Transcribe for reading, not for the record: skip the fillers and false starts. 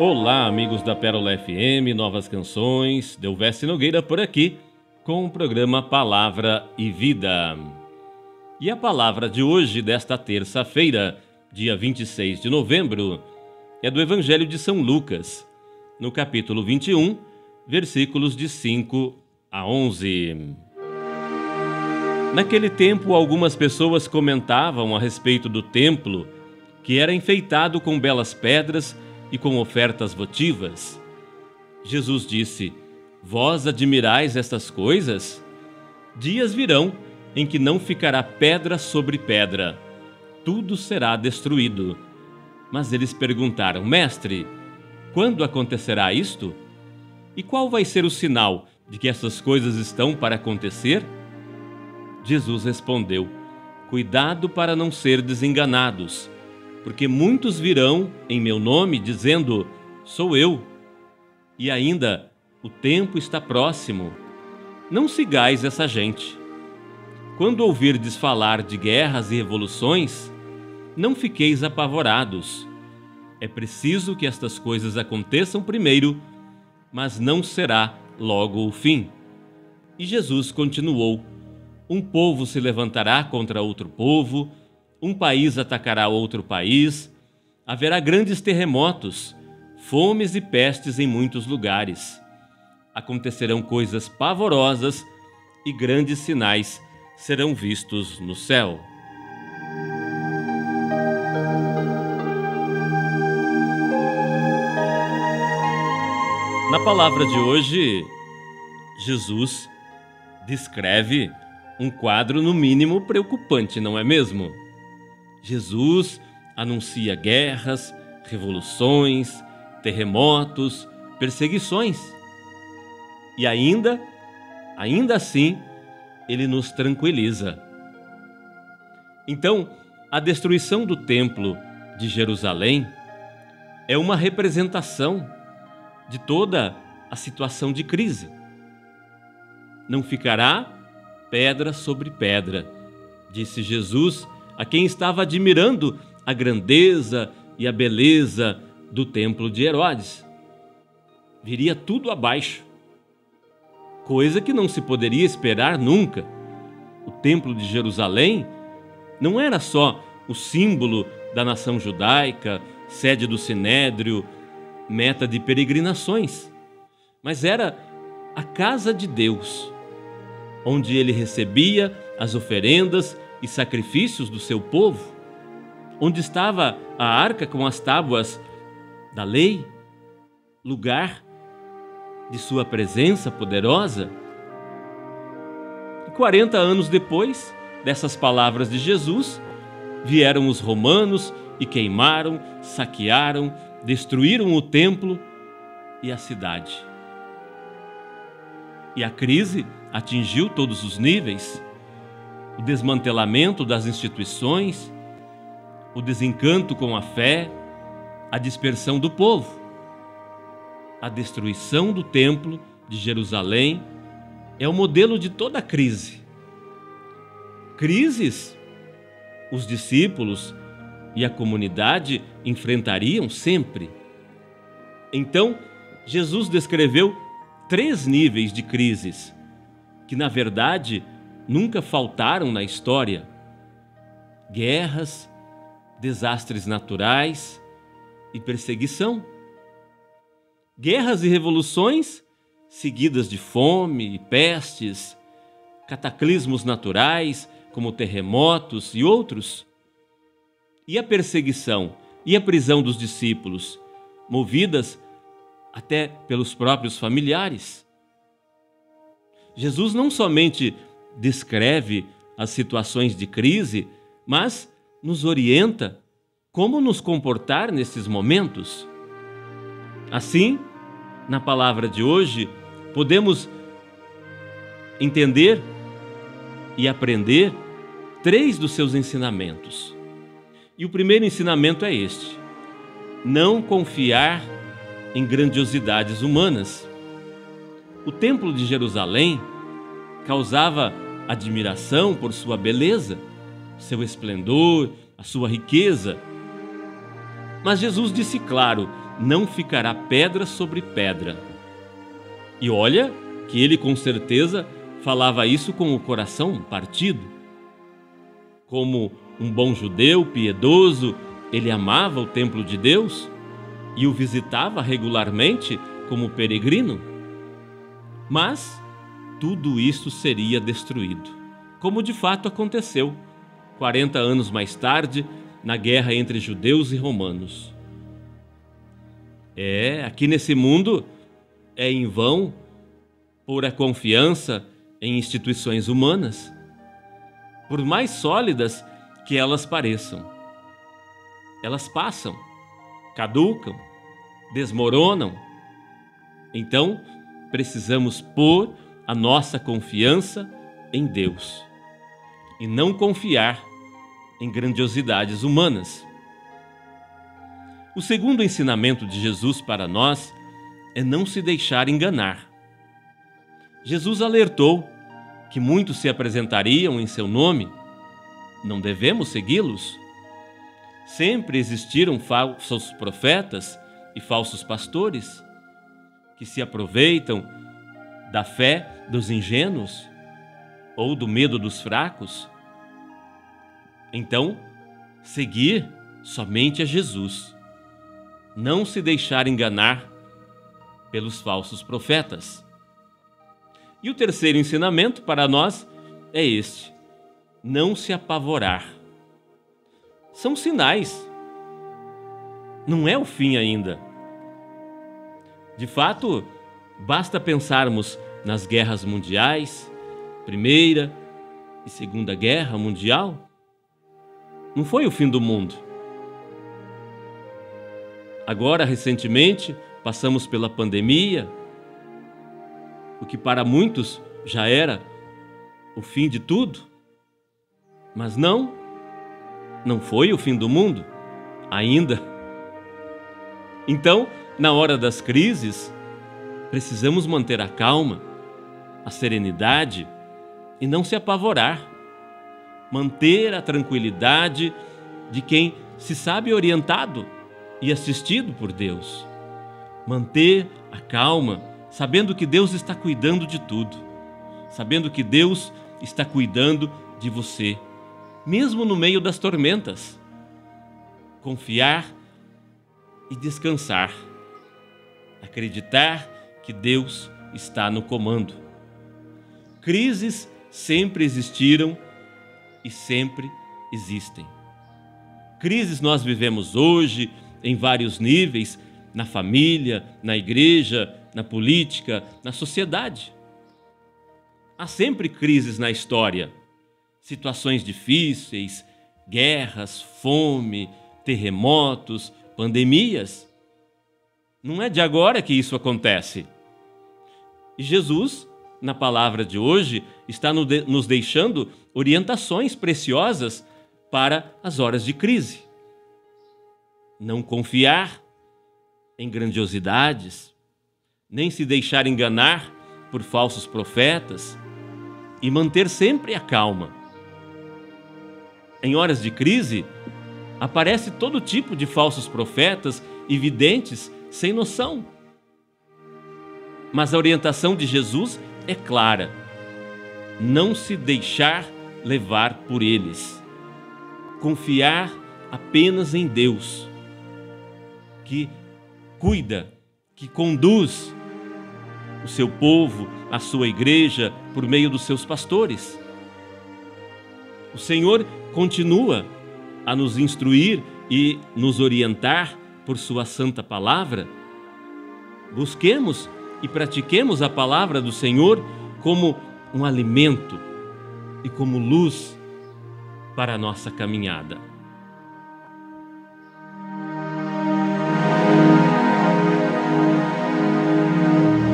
Olá, amigos da Pérola FM, novas canções, Delvestre Nogueira por aqui, com o programa Palavra e Vida. E a palavra de hoje, desta terça-feira, dia 26 de novembro, é do Evangelho de São Lucas, no capítulo 21, versículos de 5 a 11. Naquele tempo, algumas pessoas comentavam a respeito do templo, que era enfeitado com belas pedras e com ofertas votivas. Jesus disse: Vós admirais estas coisas? Dias virão em que não ficará pedra sobre pedra, tudo será destruído. Mas eles perguntaram: Mestre, quando acontecerá isto? E qual vai ser o sinal de que essas coisas estão para acontecer? Jesus respondeu: Cuidado para não serdes enganados, porque muitos virão em meu nome dizendo: Sou eu. E ainda, o tempo está próximo. Não sigais essa gente. Quando ouvirdes falar de guerras e revoluções, não fiqueis apavorados. É preciso que estas coisas aconteçam primeiro, mas não será logo o fim. E Jesus continuou: Um povo se levantará contra outro povo, um país atacará outro país, haverá grandes terremotos, fomes e pestes em muitos lugares. Acontecerão coisas pavorosas e grandes sinais serão vistos no céu. Na palavra de hoje, Jesus descreve um quadro no mínimo preocupante, não é mesmo? Jesus anuncia guerras, revoluções, terremotos, perseguições. E ainda assim, ele nos tranquiliza. Então, a destruição do templo de Jerusalém é uma representação de toda a situação de crise. Não ficará pedra sobre pedra, disse Jesus a quem estava admirando a grandeza e a beleza do templo de Herodes. Viria tudo abaixo, coisa que não se poderia esperar nunca. O templo de Jerusalém não era só o símbolo da nação judaica, sede do Sinédrio, meta de peregrinações, mas era a casa de Deus, onde ele recebia as oferendas e sacrifícios do seu povo, onde estava a arca com as tábuas da lei, lugar de sua presença poderosa. E 40 anos depois dessas palavras de Jesus, vieram os romanos e queimaram, saquearam, destruíram o templo e a cidade. E a crise atingiu todos os níveis: o desmantelamento das instituições, o desencanto com a fé, a dispersão do povo. A destruição do templo de Jerusalém é o modelo de toda a crise. Crises os discípulos e a comunidade enfrentariam sempre. Então, Jesus descreveu 3 níveis de crises, que na verdade nunca faltaram na história: guerras, desastres naturais e perseguição. Guerras e revoluções seguidas de fome e pestes, cataclismos naturais como terremotos e outros. E a perseguição e a prisão dos discípulos, movidas até pelos próprios familiares. Jesus não somente descreve as situações de crise, mas nos orienta como nos comportar nesses momentos. Assim, na palavra de hoje, podemos entender e aprender 3 dos seus ensinamentos. E o primeiro ensinamento é este: não confiar em grandiosidades humanas. O Templo de Jerusalém causava admiração por sua beleza, seu esplendor, a sua riqueza. Mas Jesus disse claro: não ficará pedra sobre pedra. E olha que ele com certeza falava isso com o coração partido. Como um bom judeu piedoso, ele amava o templo de Deus e o visitava regularmente como peregrino. Mas tudo isso seria destruído, como de fato aconteceu 40 anos mais tarde, na guerra entre judeus e romanos. Aqui nesse mundo é em vão pôr a confiança em instituições humanas, por mais sólidas que elas pareçam. Elas passam, caducam, desmoronam. Então, precisamos pôr a nossa confiança em Deus e não confiar em grandiosidades humanas. O segundo ensinamento de Jesus para nós é não se deixar enganar. Jesus alertou que muitos se apresentariam em seu nome. Não devemos segui-los? Sempre existiram falsos profetas e falsos pastores que se aproveitam da fé dos ingênuos ou do medo dos fracos. Então, seguir somente a Jesus. Não se deixar enganar pelos falsos profetas. E o terceiro ensinamento para nós é este: não se apavorar. São sinais. Não é o fim ainda. De fato, basta pensarmos nas guerras mundiais, Primeira e Segunda Guerra Mundial. Não foi o fim do mundo. Agora, recentemente, passamos pela pandemia, o que para muitos já era o fim de tudo. Mas não foi o fim do mundo ainda. Então, na hora das crises, precisamos manter a calma, a serenidade e não se apavorar. Manter a tranquilidade de quem se sabe orientado e assistido por Deus. Manter a calma, sabendo que Deus está cuidando de tudo, sabendo que Deus está cuidando de você, mesmo no meio das tormentas. Confiar e descansar. Acreditar que Deus está no comando. Crises sempre existiram e sempre existem. Crises nós vivemos hoje em vários níveis, na família, na igreja, na política, na sociedade. Há sempre crises na história, situações difíceis, guerras, fome, terremotos, pandemias. Não é de agora que isso acontece. E Jesus, na palavra de hoje, está nos deixando orientações preciosas para as horas de crise. Não confiar em grandiosidades, nem se deixar enganar por falsos profetas e manter sempre a calma. Em horas de crise, aparece todo tipo de falsos profetas e videntes sem noção. Mas a orientação de Jesus é clara: não se deixar levar por eles. Confiar apenas em Deus, que cuida, que conduz o seu povo, a sua igreja, por meio dos seus pastores. O Senhor continua a nos instruir e nos orientar por sua santa palavra. Busquemos e pratiquemos a palavra do Senhor como um alimento e como luz para a nossa caminhada.